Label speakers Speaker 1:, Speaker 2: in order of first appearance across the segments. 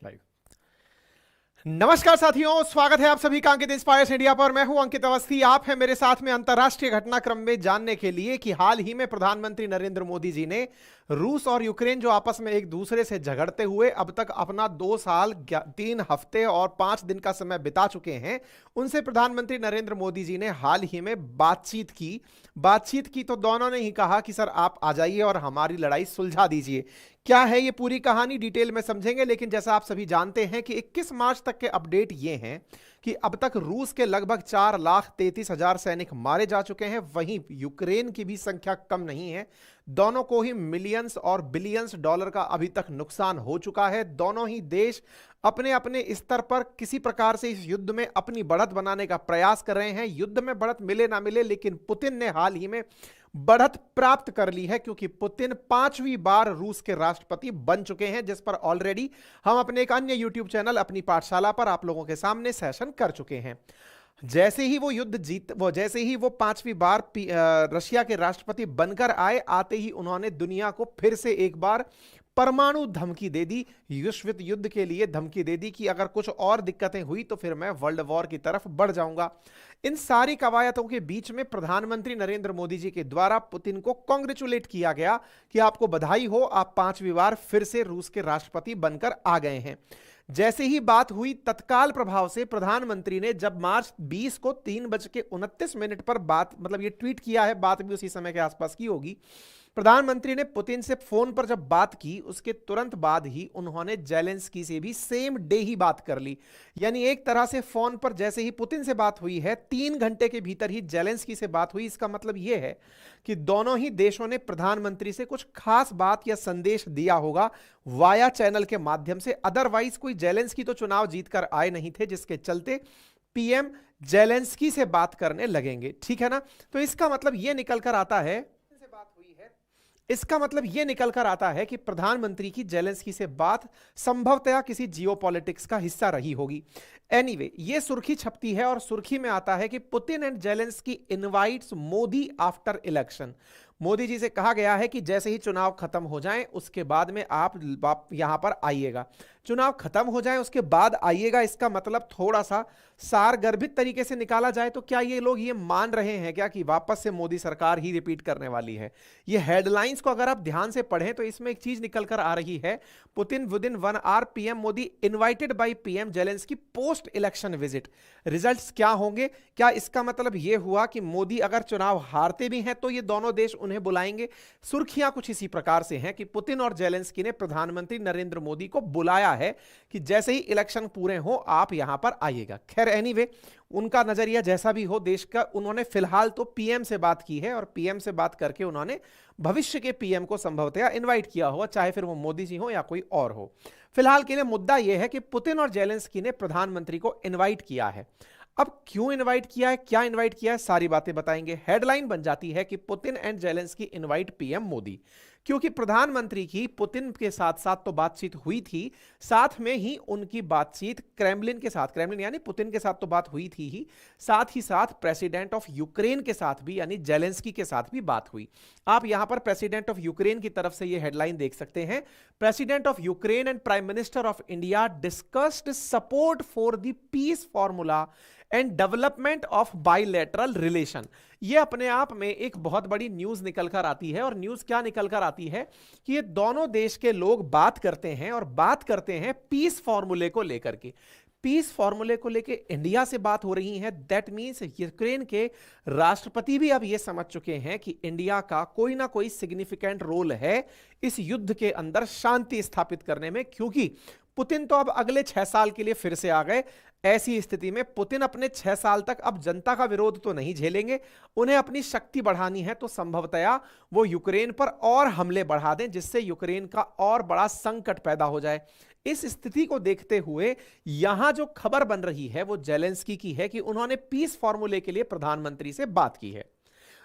Speaker 1: Live. नमस्कार साथियों, स्वागत है आप सभी का अंकित इंस्पायर्स इंडिया पर। मैं हूं अंकित अवस्थी। आप हैं मेरे साथ में अंतरराष्ट्रीय घटनाक्रम में जानने के लिए कि हाल ही में प्रधानमंत्री नरेंद्र मोदी जी ने रूस और यूक्रेन जो आपस में एक दूसरे से झगड़ते हुए अब तक अपना 2 साल 3 हफ्ते और 5 दिन का समय बिता चुके हैं, उनसे प्रधानमंत्री नरेंद्र मोदी जी ने हाल ही में बातचीत की तो दोनों ने ही कहा कि सर आप आ जाइए और हमारी लड़ाई सुलझा दीजिए। क्या है ये पूरी कहानी डिटेल में समझेंगे, लेकिन जैसा आप सभी जानते हैं कि 21 मार्च तक के अपडेट ये हैं कि अब तक रूस के लगभग 4,33,000 सैनिक मारे जा चुके हैं। वहीं यूक्रेन की भी संख्या कम नहीं है। दोनों को ही मिलियंस और बिलियंस डॉलर का अभी तक नुकसान हो चुका है। दोनों ही देश अपने अपने स्तर पर किसी प्रकार से इस युद्ध में अपनी बढ़त बनाने का प्रयास कर रहे हैं। युद्ध में बढ़त मिले ना मिले, लेकिन पुतिन ने हाल ही में बढ़त प्राप्त कर ली है, क्योंकि पुतिन 5वीं बार रूस के राष्ट्रपति बन चुके हैं, जिस पर ऑलरेडी हम अपने एक अन्य यूट्यूब चैनल अपनी पाठशाला पर आप लोगों के सामने सेशन कर चुके हैं। जैसे ही वो 5वीं बार रशिया के राष्ट्रपति बनकर आए, आते ही उन्होंने दुनिया को फिर से एक बार परमाणु धमकी दे दी, विश्व युद्ध के लिए धमकी दे दी कि अगर कुछ और दिक्कतें हुई तो फिर मैं वर्ल्ड वॉर की तरफ बढ़ जाऊंगा। इन सारी कवायदों के बीच में प्रधानमंत्री नरेंद्र मोदी जी के द्वारा पुतिन को कांग्रेचुलेट किया गया कि आपको बधाई हो, आप 5वीं बार फिर से रूस के राष्ट्रपति बनकर आ गए हैं। जैसे ही बात हुई, तत्काल प्रभाव से प्रधानमंत्री ने जब मार्च 20 को 3:29 पर ये ट्वीट किया है, बात भी उसी समय के आसपास की होगी। प्रधानमंत्री ने पुतिन से फोन पर जब बात की, उसके तुरंत बाद ही उन्होंने जेलेंस्की से भी सेम डे ही बात कर ली। यानी एक तरह से फोन पर जैसे ही पुतिन से बात हुई है, 3 घंटे के भीतर ही जेलेंस्की से बात हुई। इसका मतलब यह है कि दोनों ही देशों ने प्रधानमंत्री से कुछ खास बात या संदेश दिया होगा वाया चैनल के माध्यम से। अदरवाइज कोई जेलेंस्की तो चुनाव जीतकर आए नहीं थे, जिसके चलते पीएम जेलेंस्की से बात करने लगेंगे। ठीक है ना? तो इसका मतलब यह निकल कर आता है कि प्रधानमंत्री की जेलेंस्की से बात संभवतया किसी जियोपॉलिटिक्स का हिस्सा रही होगी। एनीवे, ये सुर्खी छपती है और सुर्खी में आता है कि Putin and Zelensky invites Modi after election. Modi ji से कहा गया है कि जैसे ही चुनाव खत्म हो जाएं, उसके बाद में आप यहां पर आइएगा। चुनाव खत्म हो जाए उसके बाद आइएगा, इसका मतलब थोड़ा सा सारगर्भित तरीके से निकाला जाए तो क्या ये लोग ये मान रहे हैं क्या कि वापस से मोदी सरकार ही रिपीट करने वाली है? ये हेडलाइंस को अगर आप ध्यान से पढ़ें तो इसमें एक चीज निकल कर आ रही है, Putin within 1 hour PM Modi invited by PM Zelensky post election visit. Results क्या होंगे? क्या इसका मतलब यह हुआ कि मोदी अगर चुनाव हारते भी हैं तो ये दोनों देश उन्हें बुलाएंगे? सुर्खियां कुछ इसी प्रकार से हैं कि पुतिन और जेलेंस्की ने प्रधानमंत्री नरेंद्र मोदी को बुलाया है कि जैसे ही इलेक्शन पूरे हो आप यहां पर आइएगा। खैर एनीवे, उनका नजरिया जैसा भी हो देश का, उन्होंने फिलहाल तो पीएम से बात की है और पीएम से बात करके उन्होंने भविष्य के पीएम को संभवतः इनवाइट किया हुआ, चाहे फिर वो मोदी जी हो या कोई और हो। फिलहाल के लिए मुद्दा यह है कि पुतिन और जेलेंस्की ने प्रधानमंत्री को इनवाइट किया है। अब क्यों इनवाइट किया है, क्या इनवाइट किया है, सारी बातें बताएंगे। हेडलाइन बन जाती है कि Putin and Zelensky invite PM Modi, क्योंकि प्रधानमंत्री की पुतिन के साथ साथ तो बातचीत हुई थी, साथ में ही उनकी बातचीत क्रेमलिन यानी पुतिन के साथ तो बात हुई थी ही, साथ ही साथ प्रेसिडेंट ऑफ यूक्रेन के साथ भी यानी जेलेंस्की के साथ भी बात हुई। आप यहां पर प्रेसिडेंट ऑफ यूक्रेन की तरफ से यह हेडलाइन देख सकते हैं, president of Ukraine and prime minister of India discussed support for the piece formula and development of bilateral relation. यह अपने आप में एक बहुत बड़ी न्यूज निकल कर आती है। और न्यूज क्या निकल कर आती है कि ये दोनों देश के लोग बात करते हैं और बात करते हैं पीस फॉर्मूले को लेकर के। पीस फॉर्मूले को लेकर इंडिया से बात हो रही है। दैट मींस यूक्रेन के राष्ट्रपति भी अब ये समझ चुके हैं कि इंडिया का कोई ना कोई सिग्निफिकेंट रोल है इस युद्ध के अंदर शांति स्थापित करने में, क्योंकि पुतिन तो अब अगले 6 साल के लिए फिर से आ गए। ऐसी स्थिति में पुतिन अपने 6 साल तक अब जनता का विरोध तो नहीं झेलेंगे, उन्हें अपनी शक्ति बढ़ानी है, तो संभवतया वो यूक्रेन पर और हमले बढ़ा दें, जिससे यूक्रेन का और बड़ा संकट पैदा हो जाए। इस स्थिति को देखते हुए यहां जो खबर बन रही है वो जेलेंस्की की है कि उन्होंने पीस फॉर्मूले के लिए प्रधानमंत्री से बात की है।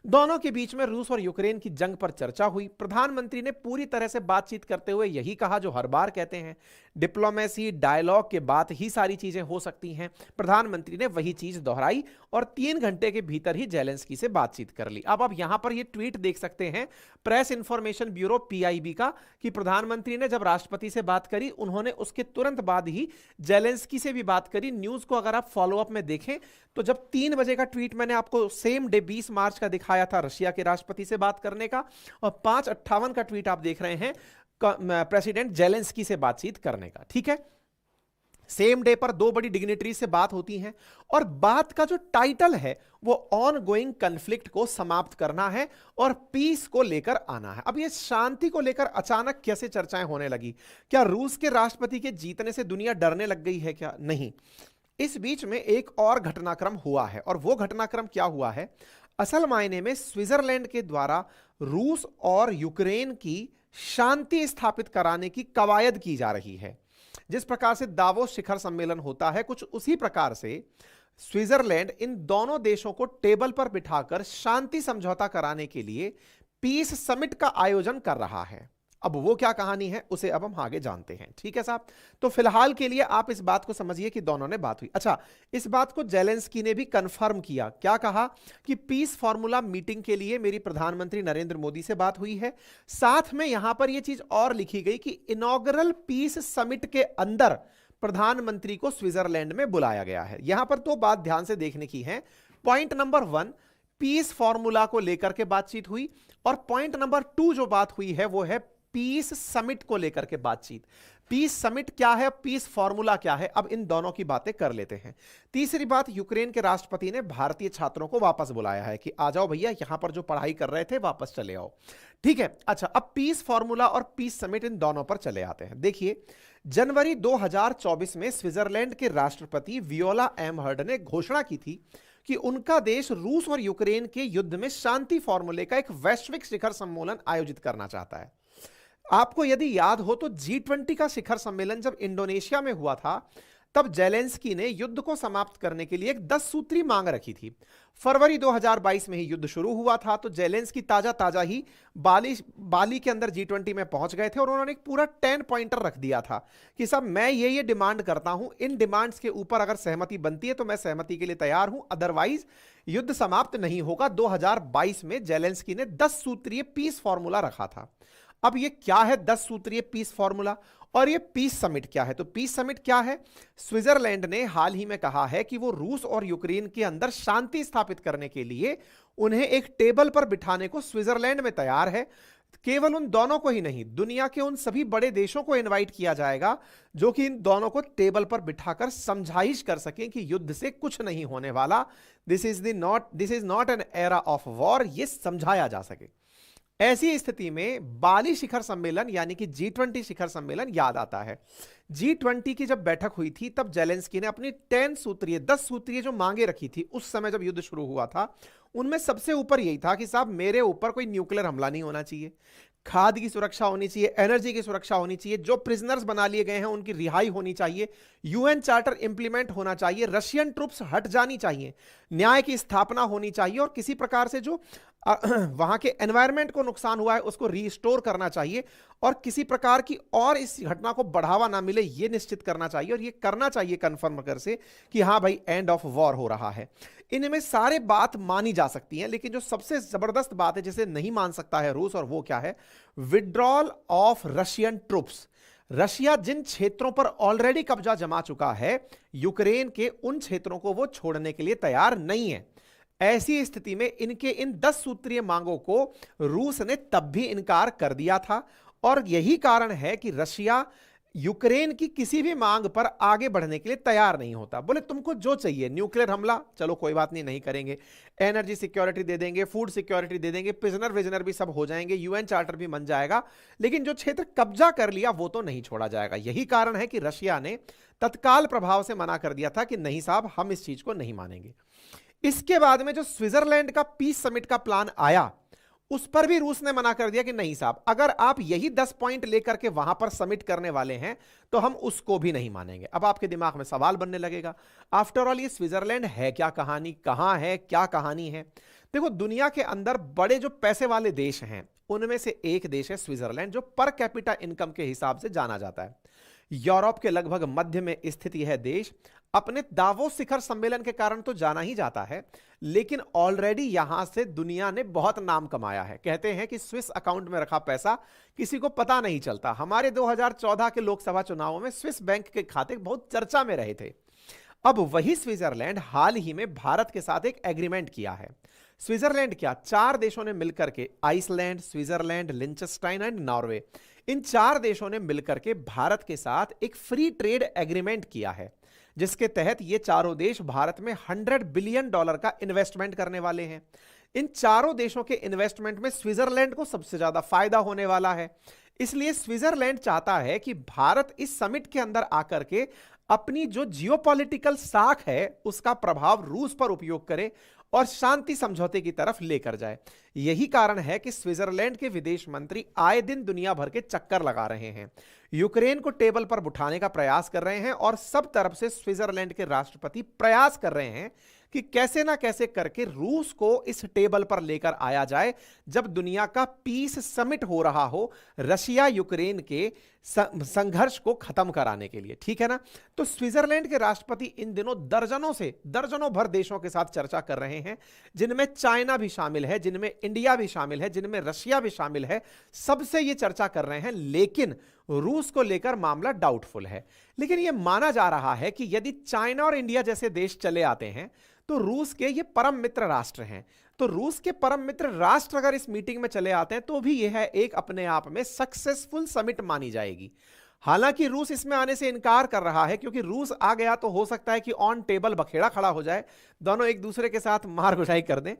Speaker 1: दोनों के बीच में रूस और यूक्रेन की जंग पर चर्चा हुई। प्रधानमंत्री ने पूरी तरह से बातचीत करते हुए यही कहा जो हर बार कहते हैं, डिप्लोमेसी डायलॉग के बाद ही सारी चीजें हो सकती हैं। प्रधानमंत्री ने वही चीज दोहराई और 3 घंटे के भीतर ही जेलेंस्की से बातचीत कर ली। अब आप यहां पर ये ट्वीट देख सकते हैं प्रेस इंफॉर्मेशन ब्यूरो पीआईबी का, कि प्रधानमंत्री ने जब राष्ट्रपति से बात करी, उन्होंने उसके तुरंत बाद ही जेलेंस्की से भी बात करी। न्यूज को अगर आप फॉलोअप में देखें तो जब 3 बजे का ट्वीट मैंने आपको सेम डे 20 मार्च का दिखाया था रशिया के राष्ट्रपति से बात करने का, और 5:58 का ट्वीट आप देख रहे हैं प्रेसिडेंट जेलेंस्की से बातचीत करने का। ठीक है, सेम डे पर 2 बड़ी डिग्निटरी से बात होती है और बात का जो टाइटल है वो ऑन गोइंग कन्फ्लिक्ट को समाप्त करना है और पीस को लेकर आना है। अब ये शांति को लेकर अचानक कैसे चर्चाएं होने लगी? क्या रूस के राष्ट्रपति के जीतने से दुनिया डरने लग गई है क्या? नहीं। इस बीच में एक और घटनाक्रम हुआ है, और वो घटनाक्रम क्या हुआ है? असल मायने में स्विट्जरलैंड के द्वारा रूस और यूक्रेन की शांति स्थापित कराने की कवायद की जा रही है। जिस प्रकार से दावोस शिखर सम्मेलन होता है, कुछ उसी प्रकार से स्विट्जरलैंड इन दोनों देशों को टेबल पर बिठाकर शांति समझौता कराने के लिए पीस समिट का आयोजन कर रहा है। अब वो क्या कहानी है उसे अब हम आगे जानते हैं। ठीक है साहब, तो फिलहाल के लिए आप इस बात को समझिए कि दोनों ने बात हुई। अच्छा, इस बात को जेलेंस्की ने भी कंफर्म किया। क्या कहा? कि पीस फॉर्मूला मीटिंग के लिए मेरी प्रधानमंत्री नरेंद्र मोदी से बात हुई है। साथ में यहां पर यह चीज और लिखी गई कि इनॉग्रल पीस समिट के अंदर प्रधानमंत्री को स्विट्जरलैंड में बुलाया गया है। यहां पर तो बात ध्यान से देखने की है। पॉइंट नंबर 1 पीस फॉर्मूला को लेकर के बातचीत हुई, और पॉइंट नंबर 2 जो बात हुई है वो है पीस समिट को लेकर के बातचीत। पीस समिट क्या है, पीस फॉर्मूला क्या है, अब इन दोनों की बातें कर लेते हैं। तीसरी बात, यूक्रेन के राष्ट्रपति ने भारतीय छात्रों को वापस बुलाया है कि आ जाओ भैया, यहां पर जो पढ़ाई कर रहे थे वापस चले आओ। ठीक है। अच्छा, अब पीस फॉर्मूला और पीस समिट इन दोनों पर चले आते हैं। देखिए, जनवरी 2024 में स्विट्जरलैंड के राष्ट्रपति वियोला एमहर्ड ने घोषणा की थी कि उनका देश रूस और यूक्रेन के युद्ध में शांति फॉर्मूले का एक वैश्विक शिखर सम्मेलन आयोजित करना चाहता है। आपको यदि याद हो तो G20 का शिखर सम्मेलन जब इंडोनेशिया में हुआ था, तब जेलेंस्की ने युद्ध को समाप्त करने के लिए एक 10 सूत्री मांग रखी थी। फरवरी 2022 में ही युद्ध शुरू हुआ था, तो जेलेंस्की ताजा ही बाली के अंदर G20 में पहुंच गए थे और उन्होंने एक पूरा 10 पॉइंटर रख दिया था कि साहब मैं ये डिमांड करता हूं, इन डिमांड्स के ऊपर अगर सहमति बनती है तो मैं सहमति के लिए तैयार हूं, अदरवाइज युद्ध समाप्त नहीं होगा। 2022 में जेलेंस्की ने 10 सूत्रीय पीस फॉर्मूला रखा था। अब ये क्या है 10 सूत्रीय पीस फॉर्मूला, और ये पीस समिट क्या है? तो पीस समिट क्या है? स्विट्जरलैंड ने हाल ही में कहा है कि वो रूस और यूक्रेन के अंदर शांति स्थापित करने के लिए उन्हें एक टेबल पर बिठाने को स्विट्जरलैंड में तैयार है। केवल उन दोनों को ही नहीं, दुनिया के उन सभी बड़े देशों को इनवाइट किया जाएगा जो कि इन दोनों को टेबल पर बिठाकर समझाइश कर सकें कि युद्ध से कुछ नहीं होने वाला। This is not an era of war, ये समझाया जा सके। ऐसी स्थिति में बाली शिखर सम्मेलन यानी कि G20 शिखर सम्मेलन याद आता है। G20 की जब बैठक हुई थी तब जेलेंस्की ने अपनी 10 सूत्रीय जो मांगे रखी थी उस समय जब युद्ध शुरू हुआ था, उनमें सबसे ऊपर यही था कि साहब मेरे ऊपर कोई न्यूक्लियर हमला नहीं होना चाहिए, खाद्य की सुरक्षा होनी चाहिए, एनर्जी की सुरक्षा होनी चाहिए, जो प्रिजनर्स बना लिए गए हैं उनकी रिहाई होनी चाहिए, यूएन चार्टर इंप्लीमेंट होना चाहिए, रशियन ट्रूप्स हट जानी चाहिए, न्याय की स्थापना होनी चाहिए, और किसी प्रकार से जो वहां के एनवायरनमेंट को नुकसान हुआ है उसको रीस्टोर करना चाहिए, और किसी प्रकार की और इस घटना को बढ़ावा ना मिले ये निश्चित करना चाहिए, और ये करना चाहिए कन्फर्म कर से कि हाँ भाई एंड ऑफ वॉर हो रहा है। इनमें सारे बात मानी जा सकती है, लेकिन जो सबसे जबरदस्त बात है जिसे नहीं मान सकता है रूस, और वो क्या है? Withdrawal of Russian troops. Russia जिन क्षेत्रों पर ऑलरेडी कब्जा जमा चुका है, यूक्रेन के उन क्षेत्रों को वो छोड़ने के लिए तैयार नहीं है। ऐसी स्थिति में इनके इन 10 सूत्रीय मांगों को रूस ने तब भी इनकार कर दिया था, और यही कारण है कि रशिया यूक्रेन की किसी भी मांग पर आगे बढ़ने के लिए तैयार नहीं होता। बोले तुमको जो चाहिए, न्यूक्लियर हमला चलो कोई बात नहीं करेंगे, एनर्जी सिक्योरिटी दे देंगे, फूड सिक्योरिटी दे देंगे, प्रिजनर विजनर भी सब हो जाएंगे, यूएन चार्टर भी बन जाएगा, लेकिन जो क्षेत्र कब्जा कर लिया वो तो नहीं छोड़ा जाएगा। यही कारण है कि रशिया ने तत्काल प्रभाव से मना कर दिया था कि नहीं साहब हम इस चीज को नहीं मानेंगे। इसके बाद में जो स्विट्जरलैंड का पीस समिट का प्लान आया, उस पर भी रूस ने मना कर दिया कि नहीं साहब अगर आप यही 10 पॉइंट लेकर के वहां पर समिट करने वाले हैं तो हम उसको भी नहीं मानेंगे। अब आपके दिमाग में सवाल बनने लगेगा, आफ्टर ऑल ये स्विट्जरलैंड है क्या कहानी, कहां है, क्या कहानी है? देखो, दुनिया के अंदर बड़े जो पैसे वाले देश हैं उनमें से एक देश है स्विट्जरलैंड, जो पर कैपिटा इनकम के हिसाब से जाना जाता है। यूरोप के लगभग मध्य में स्थित यह देश अपने दावोस शिखर सम्मेलन के कारण तो जाना ही जाता है, लेकिन ऑलरेडी यहां से दुनिया ने बहुत नाम कमाया है। कहते हैं कि स्विस अकाउंट में रखा पैसा किसी को पता नहीं चलता। हमारे 2014 के लोकसभा चुनावों में स्विस बैंक के खाते बहुत चर्चा में रहे थे। अब वही स्विट्जरलैंड हाल ही में भारत के साथ एक एग्रीमेंट किया है। स्विट्जरलैंड क्या, 4 देशों ने मिलकर के, Iceland, Switzerland, Liechtenstein and Norway, इन 4 देशों ने मिलकर के भारत के साथ एक फ्री ट्रेड एग्रीमेंट किया है, जिसके तहत ये चारों देश भारत में $100 बिलियन का इन्वेस्टमेंट करने वाले हैं। इन चारों देशों के इन्वेस्टमेंट में स्विट्जरलैंड को सबसे ज्यादा फायदा होने वाला है। इसलिए स्विट्जरलैंड चाहता है कि भारत इस समिट के अंदर आकर के अपनी जो जियोपॉलिटिकल साख है उसका प्रभाव रूस पर उपयोग करे और शांति समझौते की तरफ लेकर जाए। यही कारण है कि स्विट्जरलैंड के विदेश मंत्री आए दिन दुनिया भर के चक्कर लगा रहे हैं, यूक्रेन को टेबल पर बिठाने का प्रयास कर रहे हैं, और सब तरफ से स्विट्जरलैंड के राष्ट्रपति प्रयास कर रहे हैं कि कैसे ना कैसे करके रूस को इस टेबल पर लेकर आया जाए जब दुनिया का पीस समिट हो रहा हो रशिया यूक्रेन के संघर्ष को खत्म कराने के लिए। ठीक है ना। तो स्विट्जरलैंड के राष्ट्रपति इन दिनों दर्जनों भर देशों के साथ चर्चा कर रहे हैं, जिनमें चाइना भी शामिल है, जिनमें इंडिया भी शामिल है, जिनमें रशिया भी शामिल है। सबसे ये चर्चा कर रहे हैं, लेकिन रूस को लेकर मामला डाउटफुल है। लेकिन यह माना जा रहा है कि यदि चाइना और इंडिया जैसे देश चले आते हैं तो रूस के ये परम मित्र राष्ट्र हैं। तो रूस के परम मित्र राष्ट्र अगर इस मीटिंग में चले आते हैं तो भी यह एक अपने आप में सक्सेसफुल समिट मानी जाएगी। हालांकि रूस इसमें आने से इनकार कर रहा है, क्योंकि रूस आ गया तो हो सकता है कि ऑन टेबल बखेड़ा खड़ा हो जाए, दोनों एक दूसरे के साथ मार गुजाई कर दें।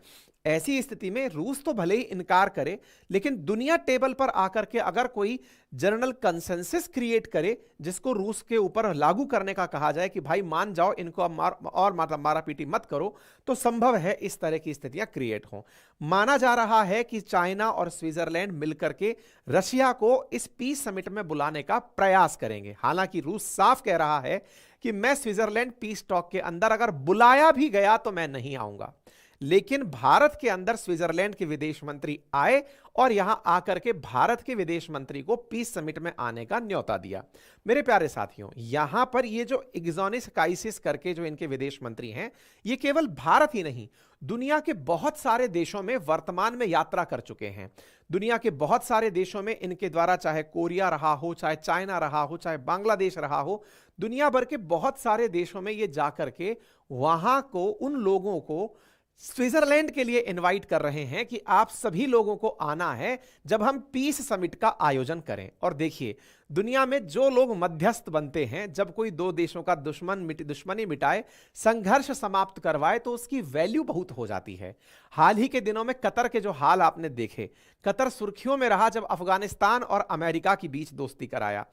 Speaker 1: ऐसी स्थिति में रूस तो भले ही इनकार करे, लेकिन दुनिया टेबल पर आकर के अगर कोई जनरल कंसेंसस क्रिएट करे जिसको रूस के ऊपर लागू करने का कहा जाए कि भाई मान जाओ, इनको मतलब मारा पीटी मत करो, तो संभव है इस तरह की स्थितियां क्रिएट हों। माना जा रहा है कि चाइना और स्विट्जरलैंड मिलकर के रशिया को इस पीस समिट में बुलाने का प्रयास करेंगे। हालांकि रूस साफ कह रहा है कि मैं स्विट्जरलैंड पीस टॉक के अंदर अगर बुलाया भी गया तो मैं नहीं आऊंगा। लेकिन भारत के अंदर स्विट्जरलैंड के विदेश मंत्री आए और यहां आकर के भारत के विदेश मंत्री को पीस समिट में आने का न्योता दिया। मेरे प्यारे साथियों, यहां पर ये जो इग्जोनिस काइसिस करके जो इनके विदेश मंत्री हैं, ये केवल भारत ही नहीं, दुनिया के बहुत सारे देशों में वर्तमान में यात्रा कर चुके हैं। दुनिया के बहुत सारे देशों में इनके द्वारा, चाहे कोरिया रहा हो, चाहे चाइना रहा हो, चाहे बांग्लादेश रहा हो, दुनिया भर के बहुत सारे देशों में ये जाकर के वहां को, उन लोगों को स्विट्जरलैंड के लिए इनवाइट कर रहे हैं कि आप सभी लोगों को आना है जब हम पीस समिट का आयोजन करें। और देखिए, दुनिया में जो लोग मध्यस्थ बनते हैं, जब कोई दो देशों का दुश्मनी मिटाए, संघर्ष समाप्त करवाए, तो उसकी वैल्यू बहुत हो जाती है। हाल ही के दिनों में कतर के जो हाल आपने देखे, कतर सुर्खियों में रहा जब अफगानिस्तान और अमेरिका के बीच दोस्ती कराया।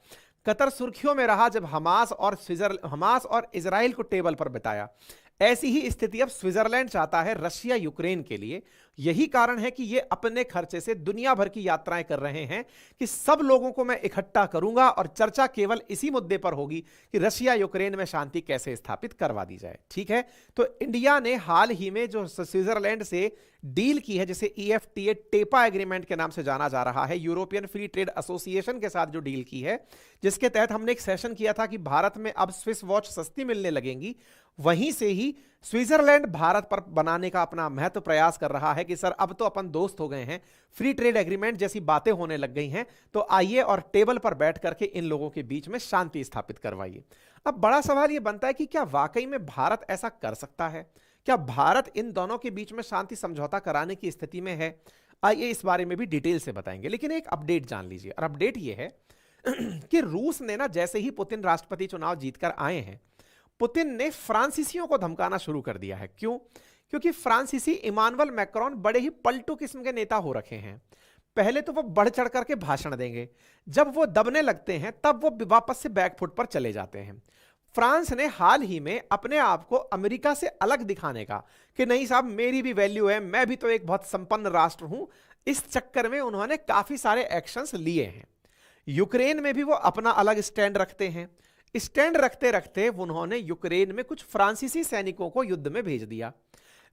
Speaker 1: कतर सुर्खियों में रहा जब हमास और इजराइल को टेबल पर बिताया। ऐसी ही स्थिति अब स्विट्जरलैंड चाहता है रशिया यूक्रेन के लिए। यही कारण है कि ये अपने खर्चे से दुनिया भर की यात्राएं कर रहे हैं कि सब लोगों को मैं इकट्ठा करूंगा और चर्चा केवल इसी मुद्दे पर होगी कि रशिया यूक्रेन में शांति कैसे स्थापित करवा दी जाए। ठीक है। तो इंडिया ने हाल ही में जो स्विट्जरलैंड से डील की है, जिसे EFTA टेपा एग्रीमेंट के नाम से जाना जा रहा है, यूरोपियन फ्री ट्रेड एसोसिएशन के साथ जो डील की है, जिसके तहत हमने एक सेशन किया था कि भारत में अब स्विस वॉच सस्ती मिलने लगेंगी, वहीं से ही स्विट्जरलैंड भारत पर बनाने का अपना महत्व प्रयास कर रहा है कि सर अब तो अपन दोस्त हो गए हैं, फ्री ट्रेड एग्रीमेंट जैसी बातें होने लग गई हैं, तो आइए और टेबल पर बैठ करके इन लोगों के बीच में शांति स्थापित करवाइए। अब बड़ा सवाल यह बनता है कि क्या वाकई में भारत ऐसा कर सकता है? क्या भारत इन दोनों के बीच में शांति समझौता कराने की स्थिति में है? आइए इस बारे में भी डिटेल से बताएंगे, लेकिन एक अपडेट जान लीजिए। और अपडेट यह है कि रूस ने ना, जैसे ही पुतिन राष्ट्रपति चुनाव जीतकर आए हैं, पुतिन ने फ्रांसीसियों को धमकाना शुरू कर दिया है। क्यों? क्योंकि फ्रांसीसी इमानुएल मैक्रोन बड़े ही पलटू किस्म के नेता हो रखे हैं। पहले तो वो बढ़ चढ़ करके भाषण देंगे, जब वो दबने लगते हैं तब वो वापस से बैकफुट पर चले जाते हैं। फ्रांस ने हाल ही में अपने आप को अमेरिका से अलग दिखाने का कि नहीं साहब, मेरी भी वैल्यू है, मैं भी तो एक बहुत संपन्न राष्ट्र हूं, इस चक्कर में उन्होंने काफी सारे एक्शंस लिए हैं। यूक्रेन में भी वो अपना अलग स्टैंड रखते हैं। स्टैंड रखते रखते उन्होंने यूक्रेन में कुछ फ्रांसीसी सैनिकों को युद्ध में भेज दिया।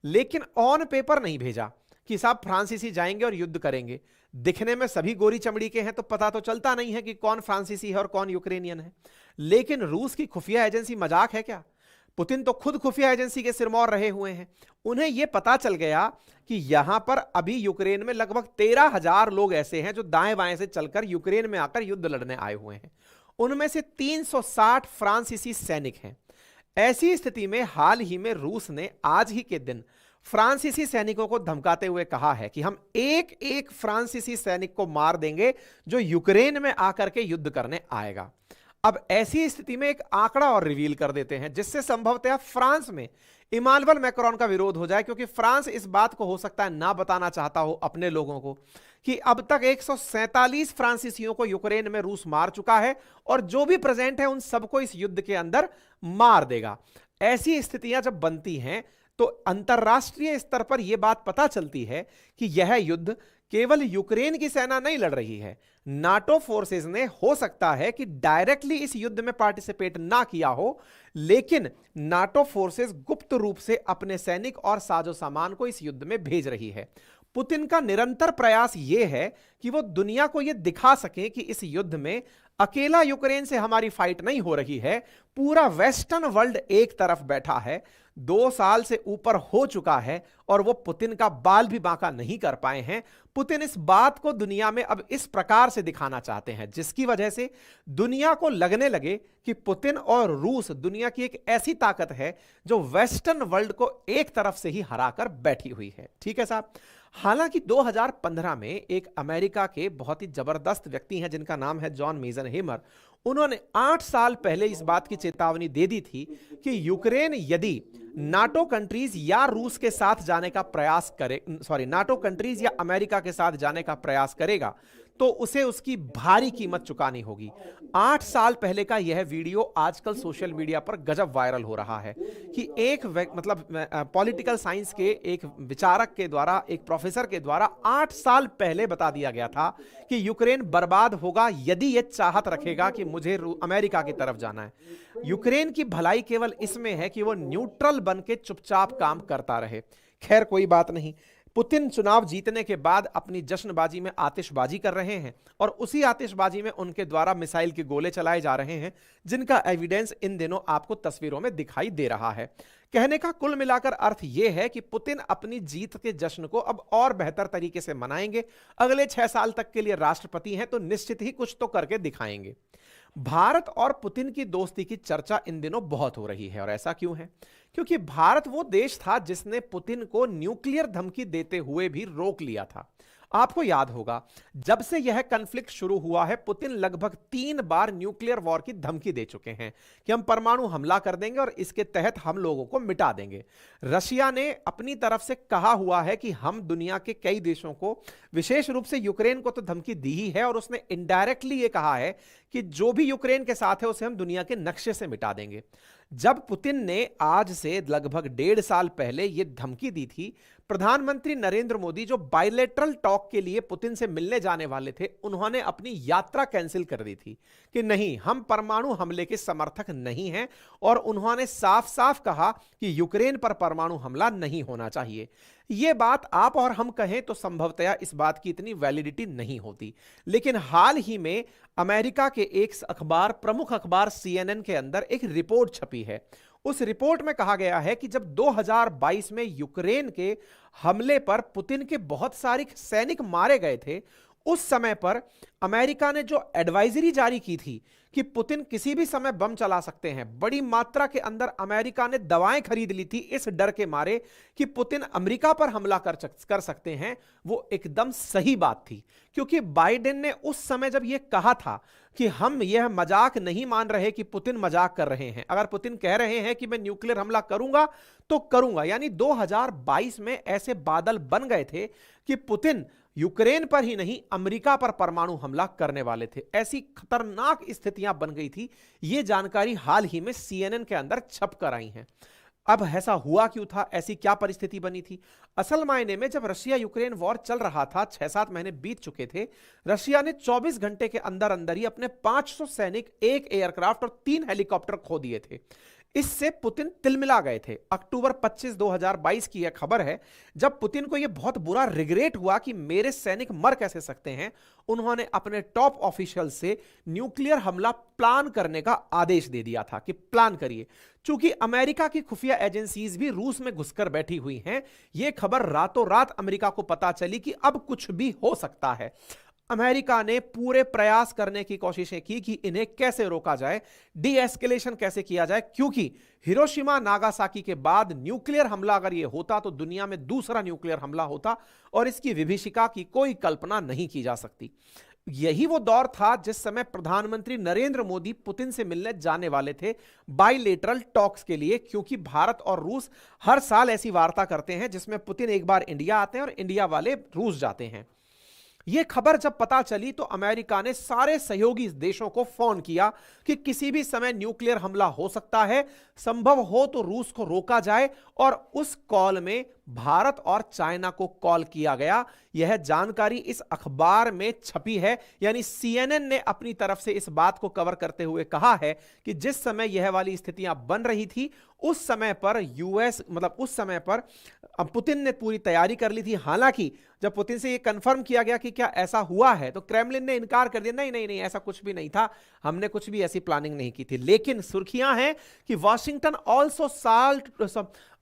Speaker 1: लेकिन ऑन पेपर नहीं भेजा कि साहब फ्रांसीसी जाएंगे और युद्ध करेंगे। दिखने में सभी गोरी चमड़ी के हैं तो पता तो चलता नहीं है कि कौन फ्रांसीसी है और कौन यूक्रेनियन है। लेकिन रूस की खुफिया एजेंसी मजाक है क्या? पुतिन तो खुद खुफिया एजेंसी के सिरमौर रहे हुए हैं। उन्हें यह पता चल गया कि यहां पर अभी यूक्रेन में लगभग 13,000 लोग ऐसे हैं जो दाएं बाएं से चलकर यूक्रेन में आकर युद्ध लड़ने आए हुए हैं। उनमें से 360 फ्रांसीसी सैनिक हैं। ऐसी स्थिति में हाल ही में रूस ने आज ही के दिन फ्रांसीसी सैनिकों को धमकाते हुए कहा है कि हम एक एक फ्रांसीसी सैनिक को मार देंगे जो यूक्रेन में आकर के युद्ध करने आएगा। अब ऐसी स्थिति में एक आंकड़ा और रिवील कर देते हैं जिससे संभवतः फ्रांस में इमानुएल मैक्रोन का विरोध हो जाए, क्योंकि फ्रांस इस बात को हो सकता है ना बताना चाहता हो अपने लोगों को कि अब तक 147 फ्रांसीसियों को यूक्रेन में रूस मार चुका है और जो भी प्रेजेंट है उन सबको इस युद्ध के अंदर मार देगा। ऐसी स्थितियां जब बनती हैं तो अंतरराष्ट्रीय स्तर पर यह बात पता चलती है कि यह युद्ध केवल यूक्रेन की सेना नहीं लड़ रही है। नाटो फोर्सेस ने हो सकता है कि डायरेक्टली इस युद्ध में पार्टिसिपेट ना किया हो, लेकिन नाटो फोर्सेस गुप्त रूप से अपने सैनिक और साजो सामान को इस युद्ध में भेज रही है। पुतिन का निरंतर प्रयास यह है कि वो दुनिया को यह दिखा सके कि इस युद्ध में अकेला यूक्रेन से हमारी फाइट नहीं हो रही है, पूरा वेस्टर्न वर्ल्ड एक तरफ बैठा है। 2 साल से ऊपर हो चुका है और वो पुतिन का बाल भी बांका नहीं कर पाए हैं। पुतिन इस बात को दुनिया में अब इस प्रकार से दिखाना चाहते हैं जिसकी वजह से दुनिया को लगने लगे कि पुतिन और रूस दुनिया की एक ऐसी ताकत है जो वेस्टर्न वर्ल्ड को एक तरफ से ही हराकर बैठी हुई है। ठीक है साहब। हालांकि 2015 में एक अमेरिका के बहुत ही जबरदस्त व्यक्ति हैं जिनका नाम है जॉन मेजनहेमर। उन्होंने 8 साल पहले इस बात की चेतावनी दे दी थी कि यूक्रेन यदि नाटो कंट्रीज या रूस के साथ जाने का प्रयास करे, नाटो कंट्रीज या अमेरिका के साथ जाने का प्रयास करेगा तो उसे उसकी भारी कीमत चुकानी होगी। 8 साल पहले का यह वीडियो आजकल सोशल मीडिया पर गजब वायरल हो रहा है कि एक पॉलिटिकल साइंस के एक विचारक के द्वारा, एक प्रोफेसर के द्वारा 8 साल पहले बता दिया गया था कि यूक्रेन बर्बाद होगा यदि यह चाहत रखेगा कि मुझे अमेरिका की तरफ जाना है। यूक्रेन की भलाई केवल इसमें है कि वो न्यूट्रल बन के चुपचाप काम करता रहे। खैर कोई बात नहीं। पुतिन चुनाव जीतने के बाद अपनी जश्नबाजी में आतिशबाजी कर रहे हैं और उसी आतिशबाजी में उनके द्वारा मिसाइल के गोले चलाए जा रहे हैं जिनका एविडेंस इन दिनों आपको तस्वीरों में दिखाई दे रहा है। कहने का कुल मिलाकर अर्थ यह है कि पुतिन अपनी जीत के जश्न को अब और बेहतर तरीके से मनाएंगे। अगले 6 साल तक के लिए राष्ट्रपति हैं तो निश्चित ही कुछ तो करके दिखाएंगे। भारत और पुतिन की दोस्ती की चर्चा इन दिनों बहुत हो रही है और ऐसा क्यों है? क्योंकि भारत वो देश था जिसने पुतिन को न्यूक्लियर धमकी देते हुए भी रोक लिया था। आपको याद होगा जब से यह कॉन्फ्लिक्ट शुरू हुआ है पुतिन लगभग 3 बार न्यूक्लियर वॉर की धमकी दे चुके हैं कि हम परमाणु हमला कर देंगे और इसके तहत हम लोगों को मिटा देंगे। रशिया ने अपनी तरफ से कहा हुआ है कि हम दुनिया के कई देशों को, विशेष रूप से यूक्रेन को तो धमकी दी ही है और उसने इनडायरेक्टली यह कहा है कि जो भी यूक्रेन के साथ है उसे हम दुनिया के नक्शे से मिटा देंगे। जब पुतिन ने आज से लगभग 1.5 साल पहले यह धमकी दी थी, प्रधानमंत्री नरेंद्र मोदी जो बायलैटरल टॉक के लिए पुतिन से मिलने जाने वाले थे, उन्होंने अपनी यात्रा कैंसिल कर दी थी कि नहीं, हम परमाणु हमले के समर्थक नहीं हैं और उन्होंने साफ साफ कहा कि यूक्रेन पर परमाणु हमला नहीं होना चाहिए। यह बात आप और हम कहें तो संभवतया इस बात की इतनी वैलिडिटी नहीं होती, लेकिन हाल ही में अमेरिका के एक अखबार, प्रमुख अखबार CNN के अंदर एक रिपोर्ट छपी है। उस रिपोर्ट में कहा गया है कि जब 2022 में यूक्रेन के हमले पर पुतिन के बहुत सारे सैनिक मारे गए थे, उस समय पर अमेरिका ने जो एडवाइजरी जारी की थी कि पुतिन किसी भी समय बम चला सकते हैं, बड़ी मात्रा के अंदर अमेरिका ने दवाएं खरीद ली थी इस डर के मारे कि पुतिन अमेरिका पर हमला कर सकते हैं, वो एकदम सही बात थी। क्योंकि बाइडेन ने उस समय जब यह कहा था कि हम यह मजाक नहीं मान रहे कि पुतिन मजाक कर रहे हैं, अगर पुतिन कह रहे हैं कि मैं न्यूक्लियर हमला करूंगा तो करूंगा, यानी 2022 में ऐसे बादल बन गए थे कि पुतिन यूक्रेन पर ही नहीं अमेरिका पर परमाणु हमला करने वाले थे। ऐसी खतरनाक स्थितियां बन गई थी। यह जानकारी हाल ही में CNN के अंदर छप कर आई है। अब ऐसा हुआ क्यों था? ऐसी क्या परिस्थिति बनी थी? असल मायने में जब रशिया यूक्रेन वॉर चल रहा था, 6-7 महीने बीत चुके थे, रशिया ने 24 घंटे के अंदर अंदर ही अपने 500 सैनिक, 1 एयरक्राफ्ट और 3 हेलीकॉप्टर खो दिए थे। इससे पुतिन तिलमिला गए थे। अक्टूबर 25, 2022 की यह खबर है, जब पुतिन को यह बहुत बुरा रिग्रेट हुआ कि मेरे सैनिक मर कैसे सकते हैं, उन्होंने अपने टॉप ऑफिशियल से न्यूक्लियर हमला प्लान करने का आदेश दे दिया था कि प्लान करिए। चूंकि अमेरिका की खुफिया एजेंसीज भी रूस में घुसकर बैठी हुई हैं, यह खबर रातों रात अमेरिका को पता चली कि अब कुछ भी हो सकता है। अमेरिका ने पूरे प्रयास करने की कोशिशें की कि इन्हें कैसे रोका जाए, डी एस्केलेशन कैसे किया जाए, क्योंकि हिरोशिमा नागासाकी के बाद न्यूक्लियर हमला अगर यह होता तो दुनिया में दूसरा न्यूक्लियर हमला होता और इसकी विभीषिका की कोई कल्पना नहीं की जा सकती। यही वो दौर था जिस समय प्रधानमंत्री नरेंद्र मोदी पुतिन से मिलने जाने वाले थे बाइलेटरल टॉक्स के लिए, क्योंकि भारत और रूस हर साल ऐसी वार्ता करते हैं जिसमें पुतिन एक बार इंडिया आते हैं और इंडिया वाले रूस जाते हैं। यह खबर जब पता चली तो अमेरिका ने सारे सहयोगी देशों को फोन किया कि किसी भी समय न्यूक्लियर हमला हो सकता है, संभव हो तो रूस को रोका जाए, और उस कॉल में भारत और चाइना को कॉल किया गया। यह जानकारी इस अखबार में छपी है, यानी CNN ने अपनी तरफ से इस बात को कवर करते हुए कहा है कि जिस समय यह वाली स्थितियां बन रही थी उस समय पर उस समय पर पुतिन ने पूरी तैयारी कर ली थी। हालांकि जब पुतिन से यह कंफर्म किया गया कि क्या ऐसा हुआ है तो क्रेमलिन ने इनकार कर दिया, नहीं नहीं नहीं, ऐसा कुछ भी नहीं था, हमने कुछ भी ऐसी प्लानिंग नहीं की थी। लेकिन सुर्खियां हैं कि Washington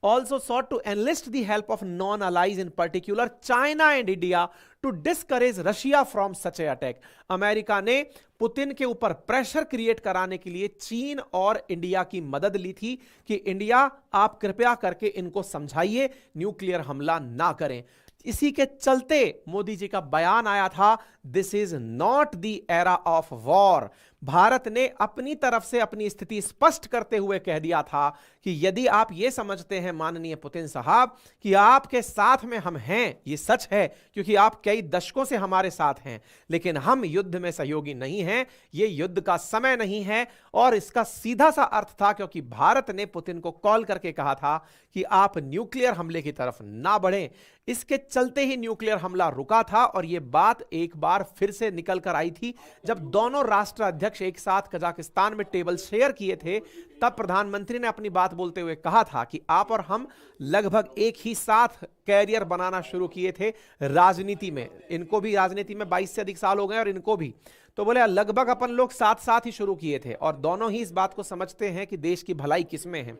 Speaker 1: also sought to enlist the help of non-allies, in particular China and India, to discourage Russia from such an attack. America ने पुतिन के ऊपर प्रेशर क्रिएट कराने के लिए चीन और इंडिया की मदद ली थी कि इंडिया आप कृपया करके इनको समझाइए न्यूक्लियर हमला ना करें। इसी के चलते मोदी जी का बयान आया था, this is not the era of war. Bharat ने अपनी तरफ से अपनी स्थिति स्पष्ट करते हुए कह दिया था कि यदि आप यह समझते हैं माननीय पुतिन साहब कि आपके साथ में हम हैं, ये सच है क्योंकि आप कई दशकों से हमारे साथ हैं, लेकिन हम युद्ध में सहयोगी नहीं हैं, ये युद्ध का समय नहीं है। और इसका सीधा सा अर्थ था क्योंकि भारत ने पुतिन को कॉल करके कहा था कि आप न्यूक्लियर हमले की तरफ ना बढ़ें। इसके चलते ही न्यूक्लियर हमला रुका था और यह बात एक बार फिर से निकल कर आई थी जब दोनों राष्ट्राध्यक्ष एक साथ कजाकिस्तान में टेबल शेयर किए थे। तब प्रधानमंत्री ने अपनी बात बोलते हुए कहा था कि आप और हम लगभग एक ही साथ कैरियर बनाना शुरू किए थे राजनीति में। इनको भी राजनीति में 22 से अधिक साल हो गए और इनको भी, तो बोले लगभग अपन लोग साथ साथ ही शुरू किए थे और दोनों ही इस बात को समझते हैं कि देश की भलाई किसमें है।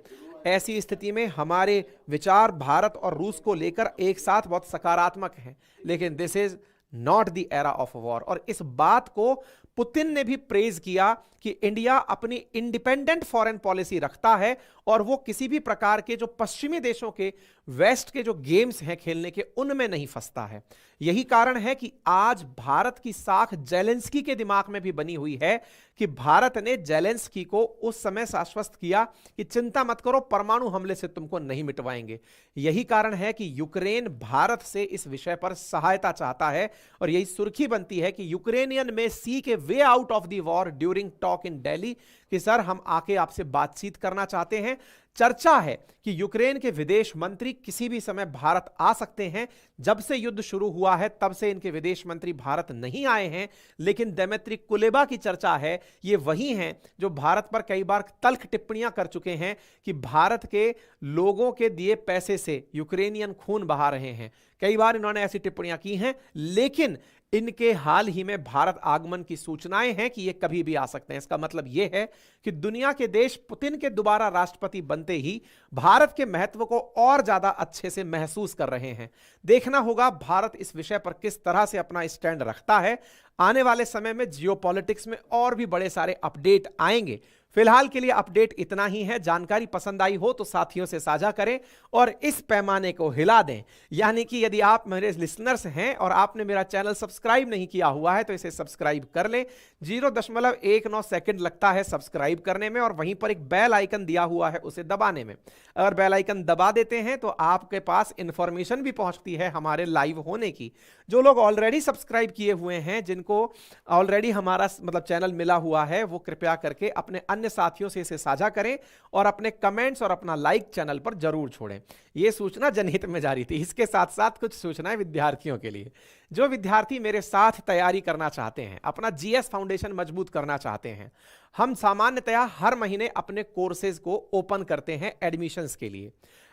Speaker 1: ऐसी स्थिति में हमारे विचार भारत और रूस को लेकर एक साथ बहुत सकारात्मक हैं, लेकिन this is not the era of war. और इस बात को पुतिन ने भी प्रेज किया कि इंडिया अपनी इंडिपेंडेंट फॉरेन पॉलिसी रखता है और वो किसी भी प्रकार के जो पश्चिमी देशों के वेस्ट के जो गेम्स हैं खेलने के, उनमें नहीं फंसता है। यही कारण है कि आज भारत की साख जेलेंस्की के दिमाग में भी बनी हुई है कि भारत ने जेलेंस्की को उस समय आश्वस्त किया कि चिंता मत करो, परमाणु हमले से तुमको नहीं मिटवाएंगे। यही कारण है कि यूक्रेन भारत से इस विषय पर सहायता चाहता है और यही सुर्खी बनती है कि यूक्रेनियन में सी के way out of the war during talk in Delhi कि सर हम आके आपसे बातचीत करना चाहते हैं। चर्चा है कि यूक्रेन के विदेश मंत्री किसी भी समय भारत आ सकते हैं। जब से युद्ध शुरू हुआ है तब से इनके विदेश मंत्री भारत नहीं आए हैं, लेकिन दिमित्री कुलेबा की चर्चा है, ये वही हैं जो भारत पर कई बार तल्ख टिप्पणियां कर चुके हैं कि भारत के लोगों के दिए पैसे से यूक्रेनियन खून बहा रहे हैं। कई बार इन्होंने ऐसी टिप्पणियां की हैं, लेकिन इनके हाल ही में भारत आगमन की सूचनाएं हैं कि ये कभी भी आ सकते हैं। इसका मतलब यह है कि दुनिया के देश पुतिन के दोबारा राष्ट्रपति बनते ही भारत के महत्व को और ज्यादा अच्छे से महसूस कर रहे हैं। देखना होगा भारत इस विषय पर किस तरह से अपना स्टैंड रखता है। आने वाले समय में जियोपॉलिटिक्स में और भी बड़े सारे अपडेट आएंगे। फिलहाल के लिए अपडेट इतना ही है। जानकारी पसंद आई हो तो साथियों से साझा करें और इस पैमाने को हिला दें। यानी कि यदि आप मेरे लिसनर्स हैं और आपने मेरा चैनल सब्सक्राइब नहीं किया हुआ है तो इसे सब्सक्राइब कर लें। 0.19 सेकंड लगता है सब्सक्राइब करने में और वहीं पर एक बेल आइकन दिया हुआ है उसे दबाने में। अगर बेल आइकन दबा देते हैं तो आपके पास इंफॉर्मेशन भी पहुंचती है हमारे लाइव होने की। जो लोग ऑलरेडी सब्सक्राइब किए हुए हैं, जिनको ऑलरेडी हमारा चैनल मिला हुआ है, वो कृपया करके अपने अन्य साथियों से इसे साझा करें और अपने कमेंट्स और अपना लाइक चैनल पर जरूर छोड़ें। ये सूचना जनहित में जारी थी। इसके साथ साथ कुछ सूचनाएं विद्यार्थियों के लिए। जो विद्यार्थी मेरे साथ तैयारी करना चाहते हैं, अपना जीएस फाउंडेशन मजबूत करना चाहते हैं, हम सामान्यतया हर महीने अपने कोर्सेज को ओपन करते हैं एडमिशंस के लिए।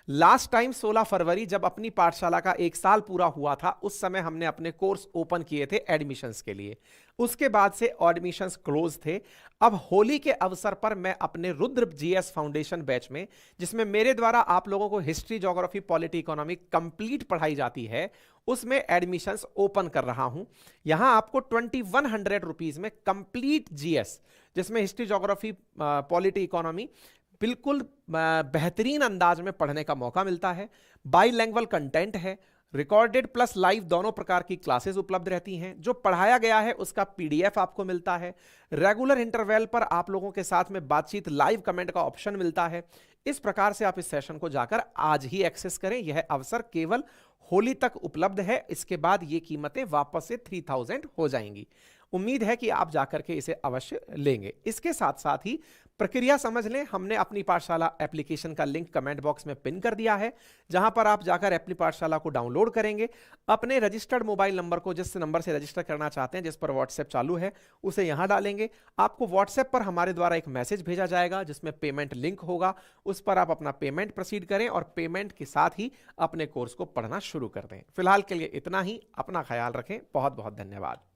Speaker 1: लास्ट टाइम 16 फरवरी जब अपनी पाठशाला का 1 साल पूरा हुआ था, उस समय हमने अपने कोर्स ओपन किए थे एडमिशंस के लिए। उसके बाद से एडमिशंस क्लोज थे। अब होली के अवसर पर मैं अपने रुद्र जीएस फाउंडेशन बैच में, जिसमें मेरे द्वारा आप लोगों को history, geography, polity, economy complete पढ़ाई जाती है, उसमें एडमिशंस ओपन कर रहा हूं। यहां आपको 2100 रुपीज में कंप्लीट जीएस, जिसमें हिस्ट्री, ज्योग्राफी, पॉलिटी, इकोनॉमी बिल्कुल बेहतरीन अंदाज में पढ़ने का मौका मिलता है। बाईलैंग्वेज कंटेंट है, रिकॉर्डेड प्लस लाइव दोनों प्रकार की क्लासेस उपलब्ध रहती हैं। जो पढ़ाया गया है उसका पीडीएफ आपको मिलता है। रेगुलर इंटरवल पर आप लोगों के साथ में बातचीत, लाइव कमेंट का ऑप्शन मिलता है। इस प्रकार से आप इस सेशन को जाकर आज ही एक्सेस करें। यह अवसर केवल होली तक उपलब्ध है। इसके बाद ये कीमतें वापस से 3000 हो जाएंगी। उम्मीद है कि आप जाकर के इसे अवश्य लेंगे। इसके साथ साथ ही प्रक्रिया समझ लें। हमने अपनी पाठशाला एप्लीकेशन का लिंक कमेंट बॉक्स में पिन कर दिया है, जहां पर आप जाकर अपनी पाठशाला को डाउनलोड करेंगे। अपने रजिस्टर्ड मोबाइल नंबर को, जिस नंबर से रजिस्टर करना चाहते हैं, जिस पर व्हाट्सएप चालू है, उसे यहां डालेंगे। आपको व्हाट्सएप पर हमारे द्वारा एक मैसेज भेजा जाएगा जिसमें पेमेंट लिंक होगा। उस पर आप अपना पेमेंट प्रोसीड करें और पेमेंट के साथ ही अपने कोर्स को पढ़ना शुरू कर दें। फिलहाल के लिए इतना ही। अपना ख्याल रखें। बहुत बहुत धन्यवाद।